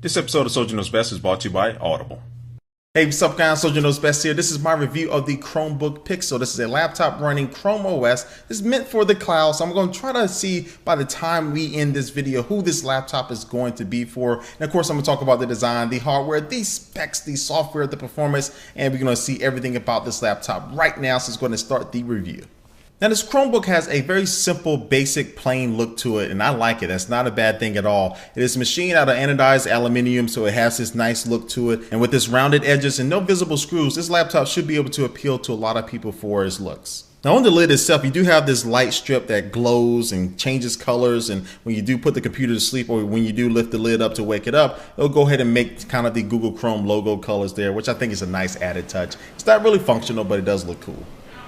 This episode of Soldier Knows Best is brought to you by Audible. Hey, what's up guys, Soldier Knows Best here. This is my review of the Chromebook Pixel. This is a laptop running Chrome OS. This is meant for the cloud, so I'm going to try to see by the time we end this video who this laptop is going to be for. And of course, I'm going to talk about the design, the hardware, the specs, the software, the performance, and we're going to see everything about this laptop right now, so it's going to start the review. Now this Chromebook has a very simple, basic, plain look to it, and I like it. That's not a bad thing at all. It is machined out of anodized aluminum, so it has this nice look to it. And with its rounded edges and no visible screws, this laptop should be able to appeal to a lot of people for its looks. Now on the lid itself, you do have this light strip that glows and changes colors, and when you do put the computer to sleep or when you do lift the lid up to wake it up, it'll go ahead and make kind of the Google Chrome logo colors there, which I think is a nice added touch. It's not really functional, but it does look cool.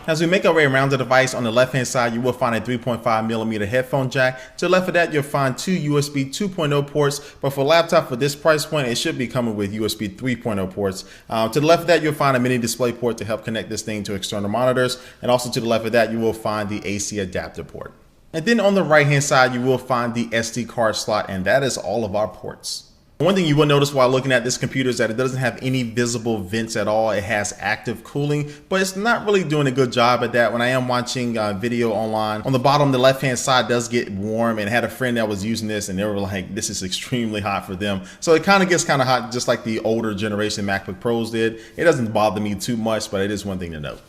As we make our way around the device, on the left hand side you will find a 3.5mm headphone jack. To the left of that you'll find two USB 2.0 ports, but for a laptop for this price point it should be coming with USB 3.0 ports. To the left of that you'll find a mini display port to help connect this thing to external monitors, and also to the left of that you will find the AC adapter port. And then on the right hand side you will find the SD card slot, and that is all of our ports. One thing you will notice while looking at this computer is that it doesn't have any visible vents at all. It has active cooling, but it's not really doing a good job at that. When I am watching video online, on the bottom, the left-hand side does get warm, and I had a friend that was using this and they were like, this is extremely hot for them. So it kind of gets kind of hot, just like the older generation MacBook Pros did. It doesn't bother me too much, but it is one thing to note.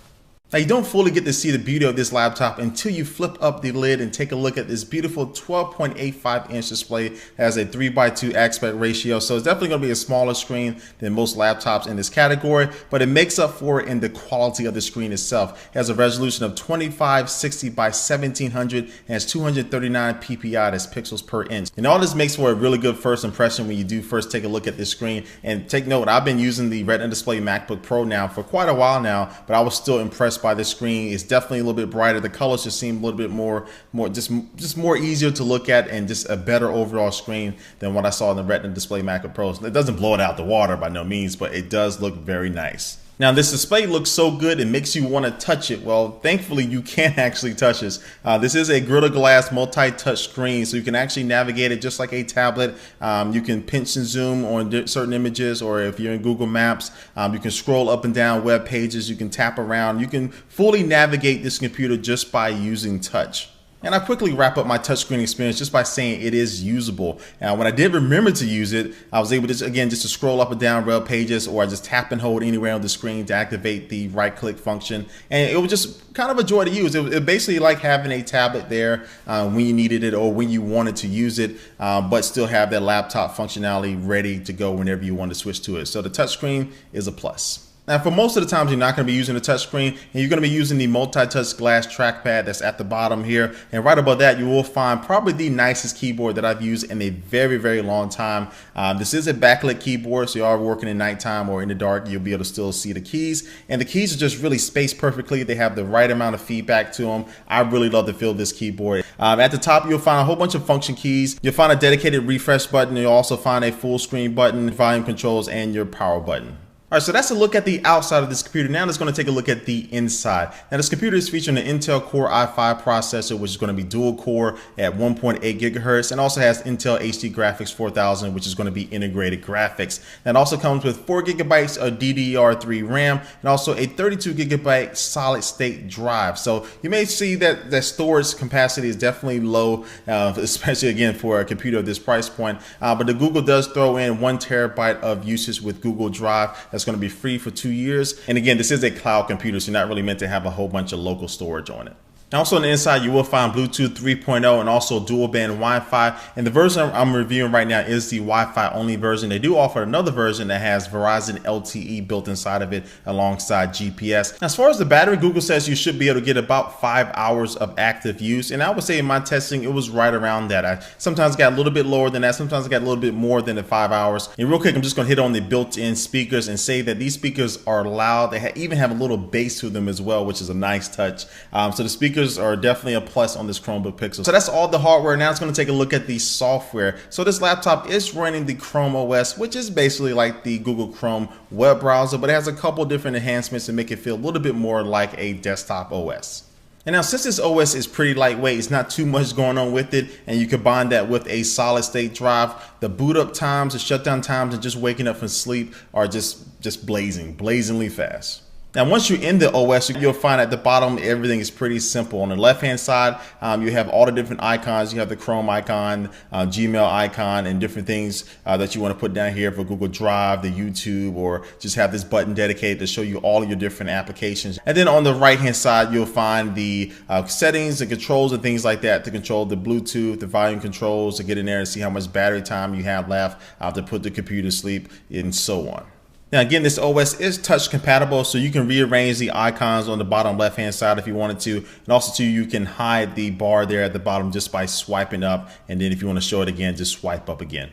Now you don't fully get to see the beauty of this laptop until you flip up the lid and take a look at this beautiful 12.85-inch display. It has a 3:2 aspect ratio, so it's definitely going to be a smaller screen than most laptops in this category, but it makes up for it in the quality of the screen itself. It has a resolution of 2560 by 1700 and has 239 ppi, that's pixels per inch. And all this makes for a really good first impression when you do first take a look at this screen. And take note, I've been using the Retina display MacBook Pro now for quite a while now, but I was still impressed by the screen. It's definitely a little bit brighter. The colors just seem a little bit more just more easier to look at, and just a better overall screen than what I saw in the Retina display MacBook Pros. It doesn't blow it out the water by no means, but it does look very nice. Now this display looks so good it makes you want to touch it. Well, thankfully you can actually touch this. This is a Gorilla Glass multi-touch screen, so you can actually navigate it just like a tablet. You can pinch and zoom on certain images, or if you're in Google Maps, you can scroll up and down web pages, you can tap around, you can fully navigate this computer just by using touch. And I'll quickly wrap up my touchscreen experience just by saying it is usable. Now, when I did remember to use it, I was able to, again, just to scroll up and down web pages, or I just tap and hold anywhere on the screen to activate the right click function. And it was just kind of a joy to use. It basically like having a tablet there when you needed it or when you wanted to use it, but still have that laptop functionality ready to go whenever you want to switch to it. So the touchscreen is a plus. Now, for most of the times, you're not going to be using the touchscreen, and you're going to be using the multi-touch glass trackpad that's at the bottom here. And right above that, you will find probably the nicest keyboard that I've used in a very, very long time. This is a backlit keyboard, so you are working at nighttime or in the dark, you'll be able to still see the keys. And the keys are just really spaced perfectly. They have the right amount of feedback to them. I really love the feel of this keyboard. At the top, you'll find a whole bunch of function keys. You'll find a dedicated refresh button. You'll also find a full screen button, volume controls, and your power button. All right, so that's a look at the outside of this computer. Now let's going to take a look at the inside. Now this computer is featuring an Intel Core i5 processor, which is going to be dual core at 1.8 gigahertz, and also has Intel HD Graphics 4000, which is going to be integrated graphics. That also comes with 4 gigabytes of DDR3 RAM and also a 32 gigabyte solid state drive. So you may see that the storage capacity is definitely low, especially again for a computer of this price point. But the Google does throw in 1 terabyte of usage with Google Drive. That's going to be free for 2 years. And again, this is a cloud computer, so you're not really meant to have a whole bunch of local storage on it. Also on the inside, you will find Bluetooth 3.0 and also dual band Wi-Fi. And the version I'm reviewing right now is the Wi-Fi only version. They do offer another version that has Verizon LTE built inside of it alongside GPS. Now, as far as the battery, Google says you should be able to get about 5 hours of active use. And I would say in my testing, it was right around that. I sometimes got a little bit lower than that. Sometimes I got a little bit more than the 5 hours. And real quick, I'm just going to hit on the built-in speakers and say that these speakers are loud. They even have a little bass to them as well, which is a nice touch. So the speakers are definitely a plus on this Chromebook Pixel. So that's all the hardware. Now it's going to take a look at the software. So this laptop is running the Chrome OS, which is basically like the Google Chrome web browser, but it has a couple different enhancements to make it feel a little bit more like a desktop OS. And now, since this OS is pretty lightweight, it's not too much going on with it, and you combine that with a solid state drive, the boot up times, the shutdown times, and just waking up from sleep are just blazingly fast. Now, once you're in the OS, you'll find at the bottom, everything is pretty simple. On the left-hand side, you have all the different icons. You have the Chrome icon, Gmail icon, and different things that you want to put down here for Google Drive, the YouTube, or just have this button dedicated to show you all of your different applications. And then on the right-hand side, you'll find the settings and controls and things like that to control the Bluetooth, the volume controls, to get in there and see how much battery time you have left to put the computer to sleep, and so on. Now again, this OS is touch compatible, so you can rearrange the icons on the bottom left hand side if you wanted to, and also too, you can hide the bar there at the bottom just by swiping up, and then if you want to show it again, just swipe up again.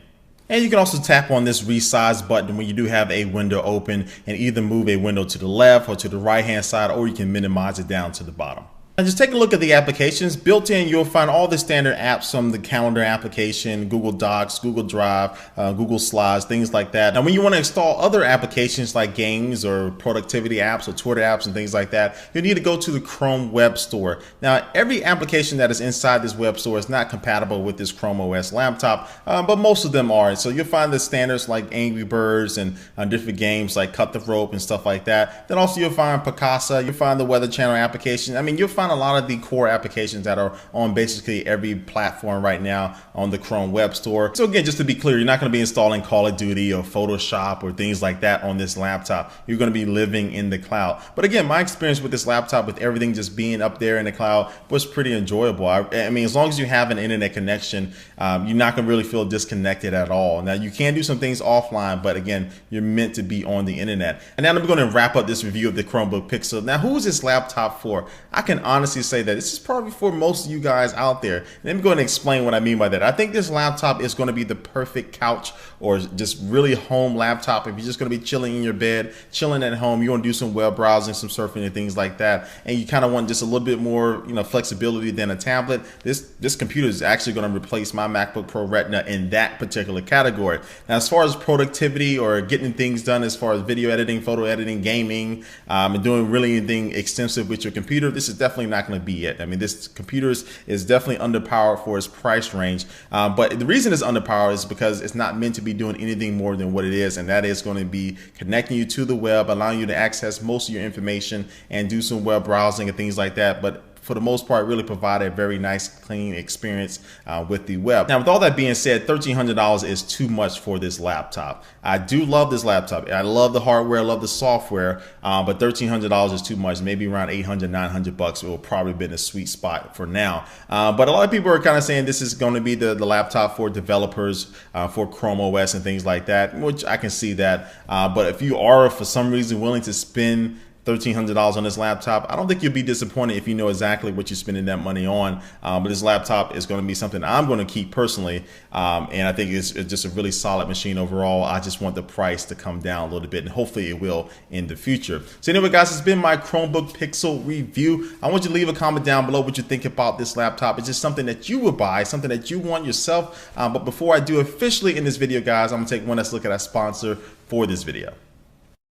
And you can also tap on this resize button when you do have a window open, and either move a window to the left or to the right hand side, or you can minimize it down to the bottom. And just take a look at the applications. Built in, you'll find all the standard apps from the calendar application, Google Docs, Google Drive, Google Slides, things like that. Now, when you want to install other applications like games or productivity apps or Twitter apps and things like that, you need to go to the Chrome Web Store. Now, every application that is inside this web store is not compatible with this Chrome OS laptop, but most of them are. So you'll find the standards like Angry Birds and different games like Cut the Rope and stuff like that. Then also you'll find Picasa, you'll find the Weather Channel application. I mean, you'll find a lot of the core applications that are on basically every platform right now on the Chrome Web Store. So again, just to be clear, you're not going to be installing Call of Duty or Photoshop or things like that on this laptop. You're going to be living in the cloud. But again, my experience with this laptop, with everything just being up there in the cloud, was pretty enjoyable. I mean, as long as you have an internet connection, you're not going to really feel disconnected at all. Now, you can do some things offline, but again, you're meant to be on the internet. And now I'm going to wrap up this review of the Chromebook Pixel. Now, who is this laptop for? I can honestly say that this is probably for most of you guys out there. Let me go ahead and explain what I mean by that. I think this laptop is going to be the perfect couch or just really home laptop if you're just going to be chilling in your bed, chilling at home. You want to do some web browsing, some surfing and things like that, and you kind of want just a little bit more, flexibility than a tablet. This computer is actually going to replace my MacBook Pro Retina in that particular category. Now, as far as productivity or getting things done, as far as video editing, photo editing, gaming, and doing really anything extensive with your computer, this is definitely not going to be it. I mean, this computer is definitely underpowered for its price range, but the reason it's underpowered is because it's not meant to be doing anything more than what it is, and that is going to be connecting you to the web, allowing you to access most of your information and do some web browsing and things like that. But for the most part, really provide a very nice, clean experience with the web. Now, with all that being said, $1,300 is too much for this laptop. I do love this laptop. I love the hardware, I love the software, but $1,300 is too much. Maybe around $800, $900 will probably be in a sweet spot for now. But a lot of people are kind of saying this is going to be the laptop for developers, for Chrome OS and things like that, which I can see that. But if you are, for some reason, willing to spend $1,300 on this laptop, I don't think you'll be disappointed if you know exactly what you're spending that money on. But this laptop is going to be something I'm going to keep personally, and I think it's just a really solid machine overall. I just want the price to come down a little bit, and hopefully it will in the future. So anyway, guys, it's been my Chromebook Pixel review. I want you to leave a comment down below what you think about this laptop. It's just something that you would buy, something that you want yourself. But before I do officially in this video, guys, I'm going to take one last look at our sponsor for this video.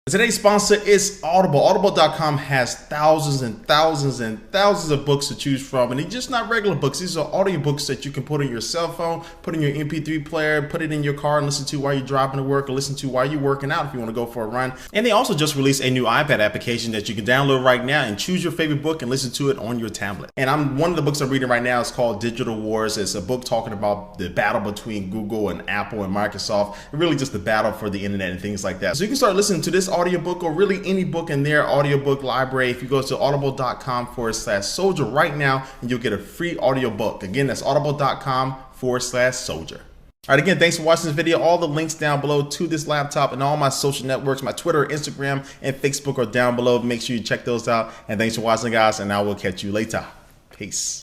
Today's sponsor is Audible. Audible.com has thousands and thousands and thousands of books to choose from, and they're just not regular books. These are audiobooks that you can put on your cell phone, put in your MP3 player, put it in your car and listen to while you're driving to work, or listen to while you're working out if you want to go for a run. And they also just released a new iPad application that you can download right now and choose your favorite book and listen to it on your tablet. And one of the books I'm reading right now is called Digital Wars. It's a book talking about the battle between Google and Apple and Microsoft, and really just the battle for the internet and things like that. So you can start listening to this audiobook or really any book in their audiobook library if you go to audible.com/soldier right now, and you'll get a free audiobook. Again, that's audible.com/soldier. All right, again, thanks for watching this video. All the links down below to this laptop and all my social networks, my Twitter, Instagram, and Facebook are down below. Make sure you check those out. And thanks for watching, guys, and I will catch you later. Peace.